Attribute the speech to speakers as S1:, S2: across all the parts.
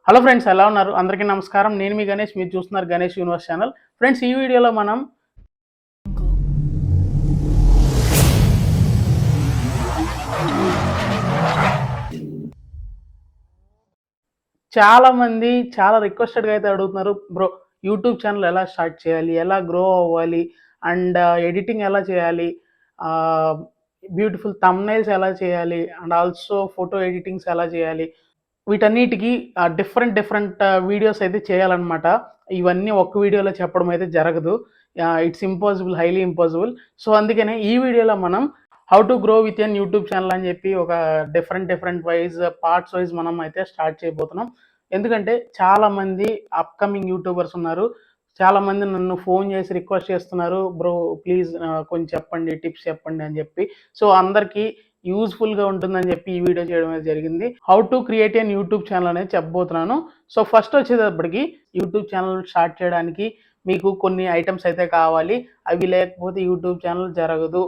S1: Hello friends, ఎలా ఉన్నారు? అందరికీ నమస్కారం. నేను మీ గణేష్. మీరు చూస్తున్నారు గణేష్ యూనివర్స్ ఛానల్. ఫ్రెండ్స్, ఈ వీడియోలో మనం చాలామంది చాలా రిక్వెస్టెడ్గా అయితే అడుగుతున్నారు, బ్రో యూట్యూబ్ ఛానల్ ఎలా స్టార్ట్ చేయాలి, ఎలా గ్రో అవ్వాలి, అండ్ ఎడిటింగ్ ఎలా చేయాలి, బ్యూటిఫుల్ థంబ్నైల్స్ ఎలా చేయాలి, అండ్ ఆల్సో ఫోటో ఎడిటింగ్స్ ఎలా చేయాలి, వీటన్నిటికి డిఫరెంట్ డిఫరెంట్ వీడియోస్ అయితే చేయాలన్నమాట. ఇవన్నీ ఒక్క వీడియోలో చెప్పడం అయితే జరగదు. It's impossible, highly impossible. So అందుకనే ఈ వీడియోలో మనం how to grow with an YouTube channel అని చెప్పి ఒక డిఫరెంట్ వైజ్ పార్ట్స్ వైజ్ మనం అయితే స్టార్ట్ చేయబోతున్నాం. ఎందుకంటే చాలామంది అప్కమింగ్ యూట్యూబర్స్ ఉన్నారు. చాలామంది నన్ను ఫోన్ చేసి రిక్వెస్ట్ చేస్తున్నారు, బ్రో ప్లీజ్ కొంచెం చెప్పండి, టిప్స్ చెప్పండి అని చెప్పి. సో అందరికీ యూజ్ఫుల్గా ఉంటుందని చెప్పి ఈ వీడియో చేయడం అనేది జరిగింది. How to create N YouTube channel అనేది చెప్పబోతున్నాను. సో ఫస్ట్ వచ్చేటప్పటికి యూట్యూబ్ ఛానల్ స్టార్ట్ చేయడానికి మీకు కొన్ని ఐటమ్స్ అయితే కావాలి. అవి లేకపోతే యూట్యూబ్ ఛానల్ జరగదు.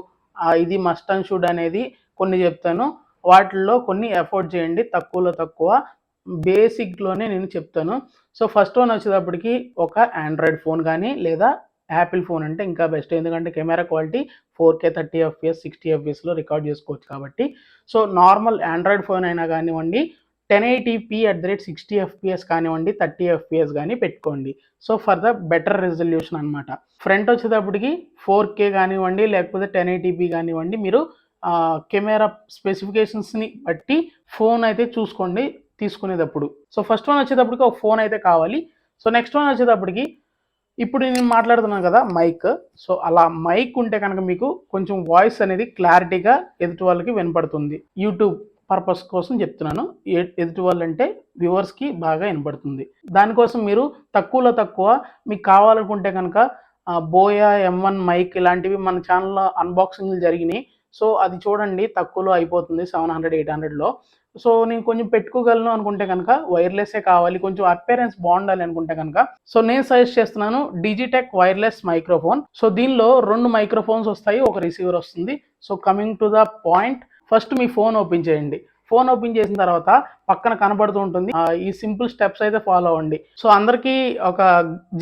S1: ఇది మస్ట్ అండ్ షుడ్ అనేది కొన్ని చెప్తాను. వాటిల్లో కొన్ని ఎఫోర్డ్ చేయండి, తక్కువలో తక్కువ బేసిక్లోనే నేను చెప్తాను. సో ఫస్ట్ వన్ వచ్చేటప్పటికి ఒక ఆండ్రాయిడ్ ఫోన్ కానీ లేదా యాపిల్ ఫోన్ అంటే ఇంకా బెస్ట్. ఎందుకంటే కెమెరా క్వాలిటీ 4K 30 FPS 60 FPSలో రికార్డ్ చేసుకోవచ్చు కాబట్టి. సో నార్మల్ ఆండ్రాయిడ్ ఫోన్ అయినా కానివ్వండి, 1080p at the rate 60 FPS కానివ్వండి, 30 FPS కానీ పెట్టుకోండి. So for the better resolution అనమాట. ఫ్రంట్ వచ్చేటప్పటికి 4K కానివ్వండి లేకపోతే 1080p కానివ్వండి, మీరు కెమెరా స్పెసిఫికేషన్స్ని బట్టి ఫోన్ అయితే చూసుకోండి తీసుకునేటప్పుడు. సో ఫస్ట్ వన్ వచ్చేటప్పటికి ఒక ఫోన్ అయితే కావాలి. సో నెక్స్ట్ వన్ వచ్చేటప్పటికి ఇప్పుడు నేను మాట్లాడుతున్నాను కదా మైక్. సో అలా మైక్ ఉంటే కనుక మీకు కొంచెం వాయిస్ అనేది క్లారిటీగా ఎదుటి వాళ్ళకి వినపడుతుంది. యూట్యూబ్ పర్పస్ కోసం చెప్తున్నాను. ఎదుటి వాళ్ళంటే వ్యూవర్స్కి బాగా వినపడుతుంది. దానికోసం మీరు తక్కువలో తక్కువ మీకు కావాలనుకుంటే కనుక బోయా M1 మైక్ ఇలాంటివి మన ఛానల్లో అన్బాక్సింగ్లు జరిగినాయి. సో అది చూడండి, తక్కువలో అయిపోతుంది 700 800లో. సో నేను కొంచెం పెట్టుకోగలను అనుకుంటే కనుక వైర్లెస్సే కావాలి, కొంచెం అపియరెన్స్ బాగుండాలి అనుకుంటే కనుక సో నేను సజెస్ట్ చేస్తున్నాను డిజిటెక్ వైర్లెస్ మైక్రోఫోన్. సో దీనిలో 2 మైక్రోఫోన్స్ వస్తాయి, ఒక రిసీవర్ వస్తుంది. So coming to the point, first me phone open చేయండి. ఫోన్ ఓపెన్ చేసిన తర్వాత పక్కన కనబడుతూ ఉంటుంది. ఈ సింపుల్ స్టెప్స్ అయితే ఫాలో అవ్వండి. సో అందరికీ ఒక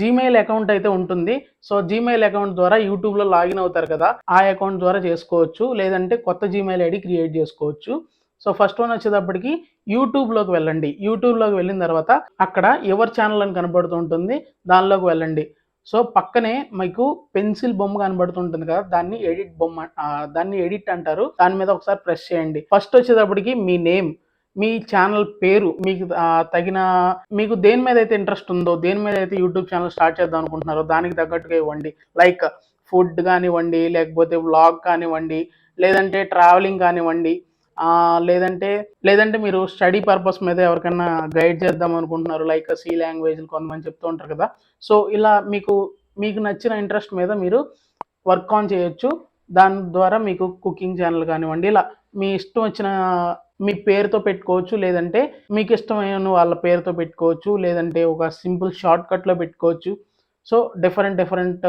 S1: జీమెయిల్ అకౌంట్ అయితే ఉంటుంది. సో జీమెయిల్ అకౌంట్ ద్వారా యూట్యూబ్లో లాగిన్ అవుతారు కదా, ఆ అకౌంట్ ద్వారా చేసుకోవచ్చు, లేదంటే కొత్త జీమెయిల్ ఐడి క్రియేట్ చేసుకోవచ్చు. సో ఫస్ట్ వన్ వచ్చేటప్పటికి యూట్యూబ్లోకి వెళ్ళండి. యూట్యూబ్లోకి వెళ్ళిన తర్వాత అక్కడ ఎవరి ఛానల్ అని కనబడుతూ ఉంటుంది, దానిలోకి వెళ్ళండి. సో పక్కనే మీకు పెన్సిల్ బొమ్మ కనబడుతుంటుంది కదా, దాన్ని ఎడిట్ బొమ్మ, దాన్ని ఎడిట్ అంటారు. దాని మీద ఒకసారి ప్రెస్ చేయండి. ఫస్ట్ వచ్చేటప్పటికి మీ నేమ్, మీ ఛానల్ పేరు, మీకు తగిన, మీకు దేని మీద అయితే ఇంట్రెస్ట్ ఉందో, దేని మీద అయితే యూట్యూబ్ ఛానల్ స్టార్ట్ చేద్దాం అనుకుంటున్నారో దానికి తగ్గట్టుగా ఇవ్వండి. లైక్ ఫుడ్ కానివ్వండి, లేకపోతే వ్లాగ్ కానివ్వండి, లేదంటే ట్రావెలింగ్ కానివ్వండి, లేదంటే మీరు స్టడీ పర్పస్ మీద ఎవరికైనా గైడ్ చేద్దాం అనుకుంటున్నారు, లైక్ సి లాంగ్వేజ్లు కొంతమంది చెప్తూ ఉంటారు కదా. సో ఇలా మీకు నచ్చిన ఇంట్రెస్ట్ మీద మీరు వర్క్ ఆన్ చేయొచ్చు. దాని ద్వారా మీకు కుకింగ్ ఛానల్ కానివ్వండి, ఇలా మీ ఇష్టం వచ్చిన మీ పేరుతో పెట్టుకోవచ్చు, లేదంటే మీకు ఇష్టమైన వాళ్ళ పేరుతో పెట్టుకోవచ్చు, లేదంటే ఒక సింపుల్ షార్ట్ కట్లో పెట్టుకోవచ్చు. సో డిఫరెంట్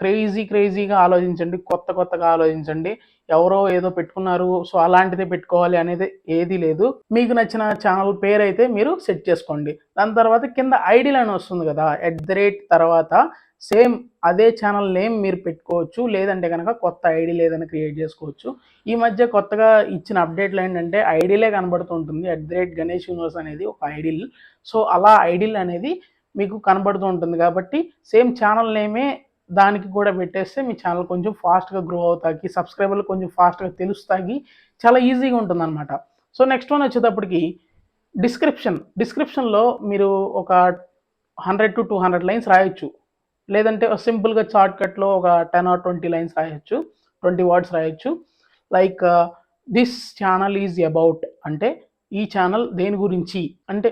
S1: క్రేజీగా ఆలోచించండి, కొత్తగా ఆలోచించండి. ఎవరో ఏదో పెట్టుకున్నారు సో అలాంటిదే పెట్టుకోవాలి అనేది ఏదీ లేదు. మీకు నచ్చిన ఛానల్ పేరు అయితే మీరు సెట్ చేసుకోండి. దాని తర్వాత కింద ఐడి లైన్ వస్తుంది కదా, @ తర్వాత సేమ్ అదే ఛానల్ నేమ్ మీరు పెట్టుకోవచ్చు, లేదంటే కనుక కొత్త ఐడి లేదని క్రియేట్ చేసుకోవచ్చు. ఈ మధ్య కొత్తగా ఇచ్చిన అప్డేట్లు ఏంటంటే ఐడీలే కనబడుతూ ఉంటుంది, @గణేష్ యూనివర్స్ అనేది ఒక ఐడిల్. సో అలా ఐడిల్ అనేది మీకు కనబడుతూ ఉంటుంది కాబట్టి సేమ్ ఛానల్ నేమే దానికి కూడా పెట్టేస్తే మీ ఛానల్ కొంచెం ఫాస్ట్గా గ్రో అవుతాయి, సబ్స్క్రైబర్లు కొంచెం ఫాస్ట్గా తెలుస్తాయి, చాలా ఈజీగా ఉంటుందన్నమాట. సో నెక్స్ట్ వన్ వచ్చేటప్పటికి డిస్క్రిప్షన్లో మీరు ఒక 100 to 200 లైన్స్ రాయొచ్చు, లేదంటే సింపుల్గా షార్ట్ కట్లో ఒక 10 or 20 లైన్స్ రాయొచ్చు, 20 వర్డ్స్ రాయొచ్చు. Like this channel is about అంటే ఈ ఛానల్ దేని గురించి అంటే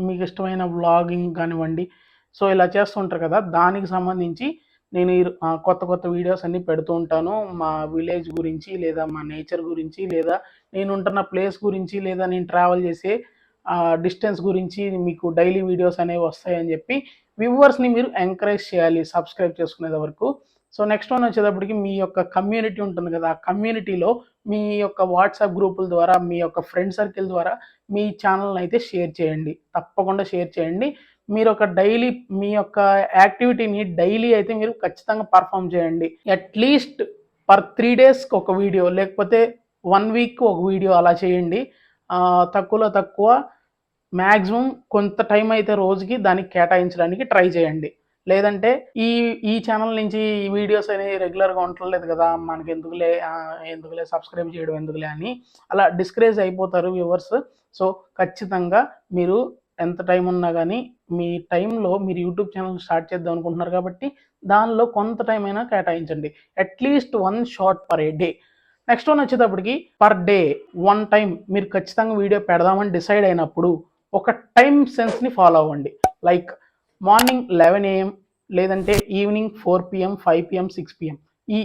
S1: మీకు ఇష్టమైన వ్లాగింగ్ కానివ్వండి. సో ఇలా చేస్తుంటారు కదా, దానికి సంబంధించి నేను కొత్త వీడియోస్ అన్నీ పెడుతూ ఉంటాను. మా విలేజ్ గురించి, లేదా మా నేచర్ గురించి, లేదా నేను ఉంటున్న ప్లేస్ గురించి, లేదా నేను ట్రావెల్ చేసే డిస్టెన్స్ గురించి మీకు డైలీ వీడియోస్ అనేవి వస్తాయని చెప్పి వ్యూవర్స్ని మీరు ఎంకరేజ్ చేయాలి సబ్స్క్రైబ్ చేసుకునేది వరకు. సో నెక్స్ట్ వన్ వచ్చేటప్పటికి మీ యొక్క కమ్యూనిటీ ఉంటుంది కదా, ఆ కమ్యూనిటీలో మీ యొక్క వాట్సాప్ గ్రూపుల ద్వారా, మీ యొక్క ఫ్రెండ్ సర్కిల్ ద్వారా మీ ఛానల్ని అయితే షేర్ చేయండి, తప్పకుండా షేర్ చేయండి. మీరు ఒక డైలీ మీ యొక్క యాక్టివిటీని డైలీ అయితే మీరు ఖచ్చితంగా పర్ఫామ్ చేయండి. అట్లీస్ట్ పర్ 3 డేస్కి ఒక వీడియో, లేకపోతే 1 వీక్ ఒక వీడియో అలా చేయండి. తక్కువలో తక్కువ మ్యాక్సిమం కొంత టైం అయితే రోజుకి దానికి కేటాయించడానికి ట్రై చేయండి. లేదంటే ఈ ఈ ఛానల్ నుంచి ఈ వీడియోస్ అనేవి రెగ్యులర్గా ఉండట్లేదు కదా, మనకి ఎందుకులే సబ్స్క్రైబ్ చేయడం ఎందుకులే అని అలా డిస్కరేజ్ అయిపోతారు వ్యూవర్స్. సో ఖచ్చితంగా మీరు ఎంత టైం ఉన్నా కానీ మీ టైంలో మీరు యూట్యూబ్ ఛానల్ స్టార్ట్ చేద్దాం అనుకుంటున్నారు కాబట్టి దానిలో కొంత టైం అయినా కేటాయించండి. At least 1 shot per day. Next one వచ్చేటప్పటికి పర్ డే 1 టైం మీరు ఖచ్చితంగా వీడియో పెడదామని డిసైడ్ అయినప్పుడు ఒక టైం సెన్స్ని ఫాలో అవ్వండి. లైక్ మార్నింగ్ 11 AM, లేదంటే ఈవినింగ్ 4 PM, 5 PM, 6 PM. ఈ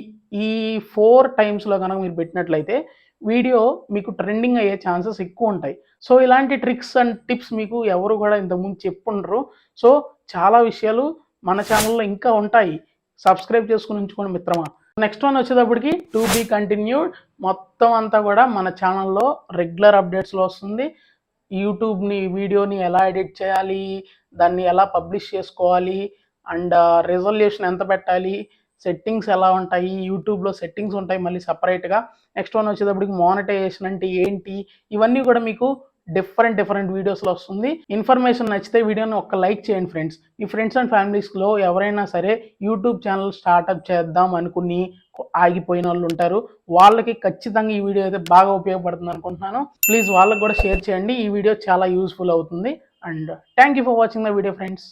S1: ఈ 4 టైమ్స్లో కనుక మీరు పెట్టినట్లయితే వీడియో మీకు ట్రెండింగ్ అయ్యే ఛాన్సెస్ ఎక్కువ ఉంటాయి. సో ఇలాంటి ట్రిక్స్ అండ్ టిప్స్ మీకు ఎవరు కూడా ఇంతకుముందు చెప్పుండరు. సో చాలా విషయాలు మన ఛానల్లో ఇంకా ఉంటాయి. సబ్స్క్రైబ్ చేసుకుని ఉంచుకోండి మిత్రమా. నెక్స్ట్ వన్ వచ్చేటప్పటికి టు బీ కంటిన్యూడ్. మొత్తం అంతా కూడా మన ఛానల్లో రెగ్యులర్ అప్డేట్స్లో వస్తుంది. యూట్యూబ్ని వీడియోని ఎలా ఎడిట్ చేయాలి, దాన్ని ఎలా పబ్లిష్ చేసుకోవాలి, అండ్ రెజల్యూషన్ ఎంత పెట్టాలి, సెట్టింగ్స్ ఎలా ఉంటాయి, యూట్యూబ్లో సెట్టింగ్స్ ఉంటాయి మళ్ళీ సపరేట్గా. నెక్స్ట్ వన్ వచ్చేటప్పటికి మానిటైజేషన్ అంటే ఏంటి, ఇవన్నీ కూడా మీకు డిఫరెంట్ వీడియోస్లో వస్తుంది. ఇన్ఫర్మేషన్ నచ్చితే వీడియోని ఒక లైక్ చేయండి ఫ్రెండ్స్. మీ ఫ్రెండ్స్ అండ్ ఫ్యామిలీస్లో ఎవరైనా సరే యూట్యూబ్ ఛానల్ స్టార్ట్అప్ చేద్దాం అనుకుని ఆగిపోయిన వాళ్ళు ఉంటారు. వాళ్ళకి ఖచ్చితంగా ఈ వీడియో అయితే బాగా ఉపయోగపడుతుంది అనుకుంటున్నాను. ప్లీజ్ వాళ్ళకి కూడా షేర్ చేయండి. ఈ వీడియో చాలా యూస్ఫుల్ అవుతుంది. And thank you for watching the video friends.